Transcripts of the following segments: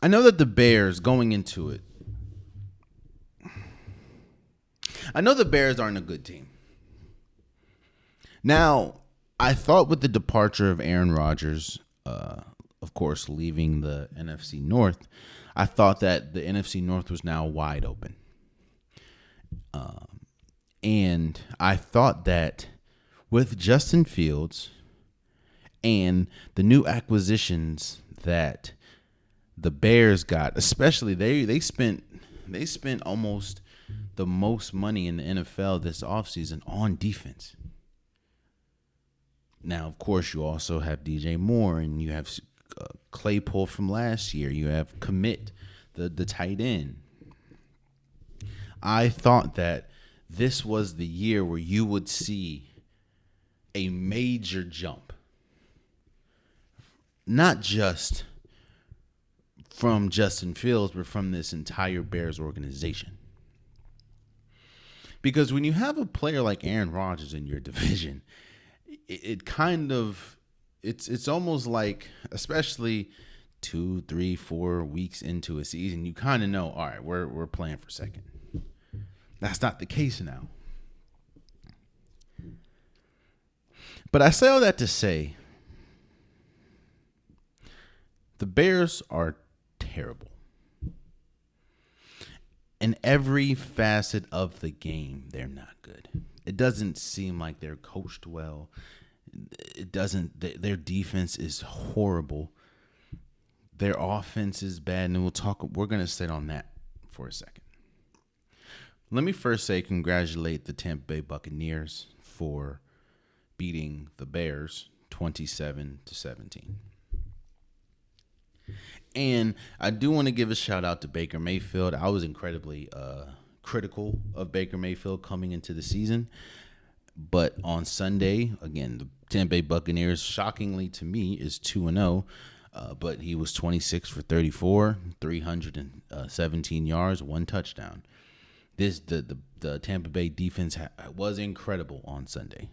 I know that the Bears going into it. I know the Bears aren't a good team. Now, I thought with the departure of Aaron Rodgers, of course, leaving the NFC North, I thought that the NFC North was now wide open. And I thought that with Justin Fields and the new acquisitions that the Bears got, especially they spent almost the most money in the NFL this offseason on defense. Now, of course, you also have DJ Moore and you have Claypool from last year. You have Commit, the tight end. I thought that this was the year where you would see a major jump. Not just from Justin Fields, but from this entire Bears organization. Because when you have a player like Aaron Rodgers in your division, it kind of it's almost like, especially 2, 3, 4 weeks into a season, you kind of know, all right, we're playing for second. That's not the case now. But I say all that to say the Bears are terrible. In every facet of the game, they're not good. It doesn't seem like they're coached well. It doesn't. Their defense is horrible. Their offense is bad, and we're going to sit on that for a second. Let me first say congratulate the Tampa Bay Buccaneers for beating the Bears 27-17. And I do want to give a shout out to Baker Mayfield. I was incredibly critical of Baker Mayfield coming into the season. But on Sunday, again, the Tampa Bay Buccaneers, shockingly to me, is 2-0. But he was 26 for 34, 317 yards, 1 touchdown. The Tampa Bay defense was incredible on Sunday.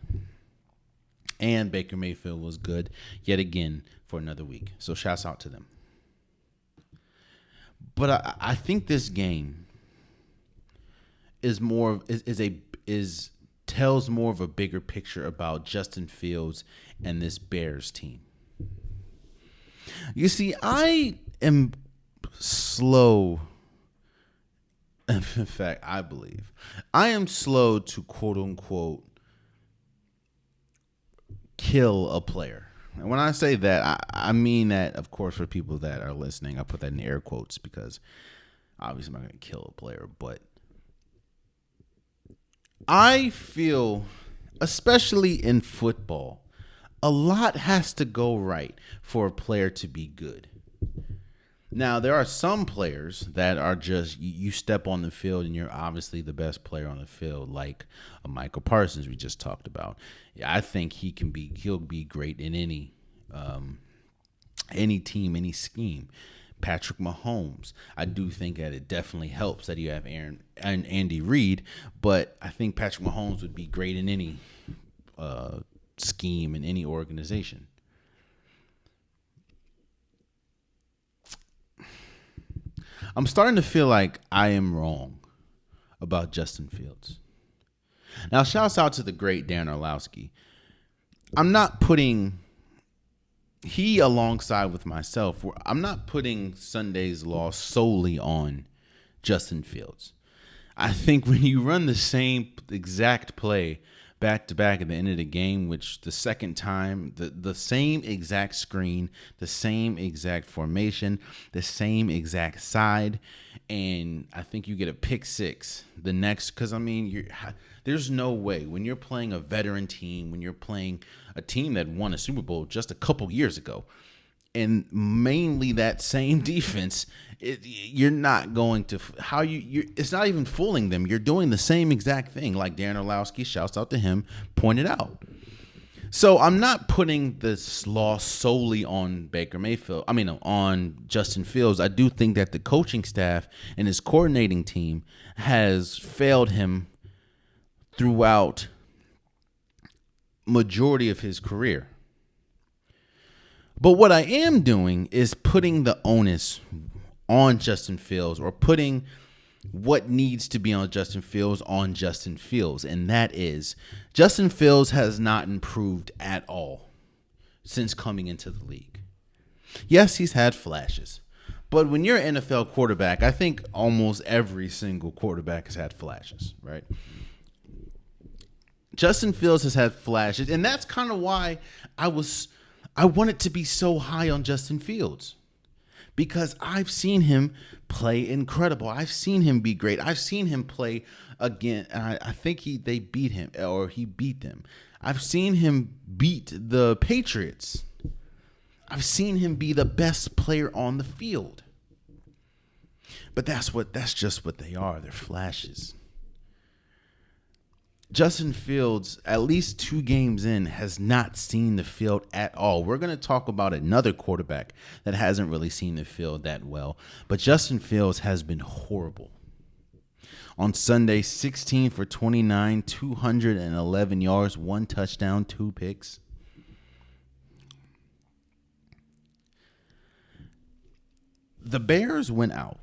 And Baker Mayfield was good yet again for another week. So shouts out to them. But I think this game is tells more of a bigger picture about Justin Fields and this Bears team. You see, I am slow. In fact, I believe I am slow to quote unquote kill a player. And when I say that, I mean that, of course, for people that are listening, I put that in air quotes because obviously I'm not going to kill a player. But I feel, especially in football, a lot has to go right for a player to be good. Now, there are some players that are just, you step on the field and you're obviously the best player on the field, like a Michael Parsons we just talked about. Yeah, I think he'll be great in any team, any scheme. Patrick Mahomes, I do think that it definitely helps that you have Aaron and Andy Reid, but I think Patrick Mahomes would be great in any scheme in any organization. I'm starting to feel like I am wrong about Justin Fields. Now, shouts out to the great Dan Orlowski. I'm not putting alongside with myself, I'm not putting Sunday's loss solely on Justin Fields. I think when you run the same exact play back to back at the end of the game, which the second time, the same exact screen, the same exact formation, the same exact side, and I think you get a pick six the next, because I mean, there's no way when you're playing a veteran team, when you're playing a team that won a Super Bowl just a couple years ago, and mainly that same defense, you're not going to it's not even fooling them. You're doing the same exact thing, like Darren Orlowski, shouts out to him, pointed out. So I'm not putting this loss solely on on Justin Fields. I do think that the coaching staff and his coordinating team has failed him throughout majority of his career. But what I am doing is putting the onus on Justin Fields, or putting what needs to be on Justin Fields on Justin Fields. And that is, Justin Fields has not improved at all since coming into the league. Yes, he's had flashes. But when you're an NFL quarterback, I think almost every single quarterback has had flashes, right? Justin Fields has had flashes, and that's kind of why I wanted to be so high on Justin Fields, because I've seen him play incredible. I've seen him be great. I've seen him play again. And I think they beat him, or he beat them. I've seen him beat the Patriots. I've seen him be the best player on the field. But that's just what they are. They're flashes. Justin Fields, at least 2 games in, has not seen the field at all. We're going to talk about another quarterback that hasn't really seen the field that well. But Justin Fields has been horrible. On Sunday, 16 for 29, 211 yards, 1 touchdown, 2 picks. The Bears went out.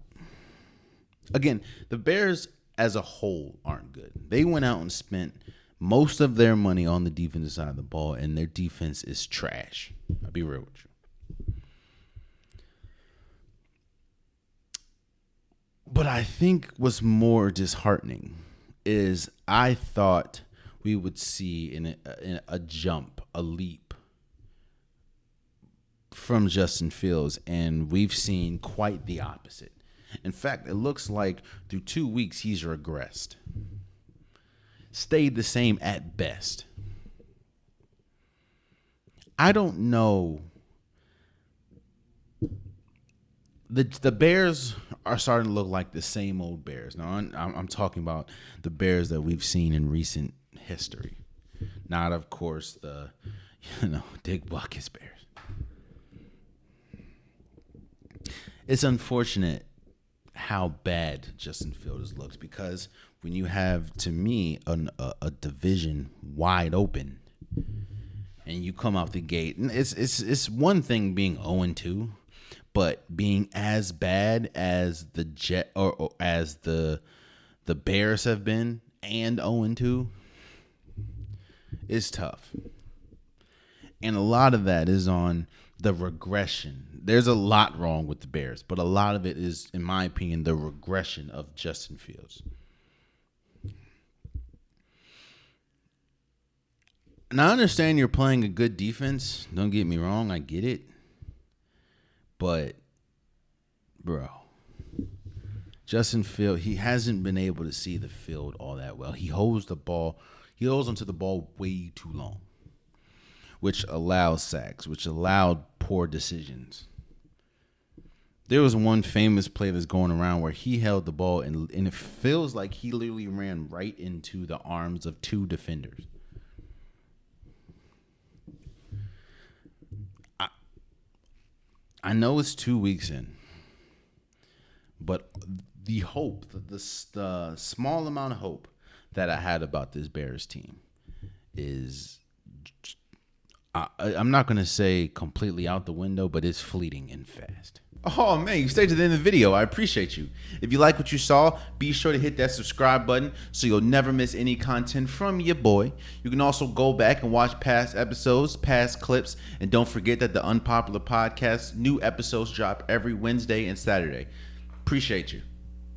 Again, the Bears as a whole aren't good. They went out and spent most of their money on the defensive side of the ball, and their defense is trash. I'll be real with you. But I think what's more disheartening is I thought we would see in a jump, a leap from Justin Fields, and we've seen quite the opposite. In fact, it looks like through 2 weeks, he's regressed. Stayed the same at best. I don't know. The Bears are starting to look like the same old Bears. Now, I'm talking about the Bears that we've seen in recent history. Not, of course, the Dick Buckets Bears. It's unfortunate how bad Justin Fields looks, because when you have, to me, a division wide open and you come out the gate, and it's one thing being 0-2, but being as bad as the or as the Bears have been and 0-2 is tough. And a lot of that is on the regression. There's a lot wrong with the Bears, but a lot of it is, in my opinion, the regression of Justin Fields. And I understand you're playing a good defense. Don't get me wrong. I get it. But, bro, Justin Fields, he hasn't been able to see the field all that well. He holds onto the ball way too long, which allows sacks, which allowed poor decisions. There was one famous play that's going around where he held the ball and it feels like he literally ran right into the arms of 2 defenders. I know it's 2 weeks in, but the hope, the small amount of hope that I had about this Bears team is, I'm not going to say completely out the window, but it's fleeting and fast. Oh, man, you stayed to the end of the video. I appreciate you. If you like what you saw, be sure to hit that subscribe button so you'll never miss any content from your boy. You can also go back and watch past episodes, past clips, and don't forget that the Unpopular Podcast, new episodes drop every Wednesday and Saturday. Appreciate you.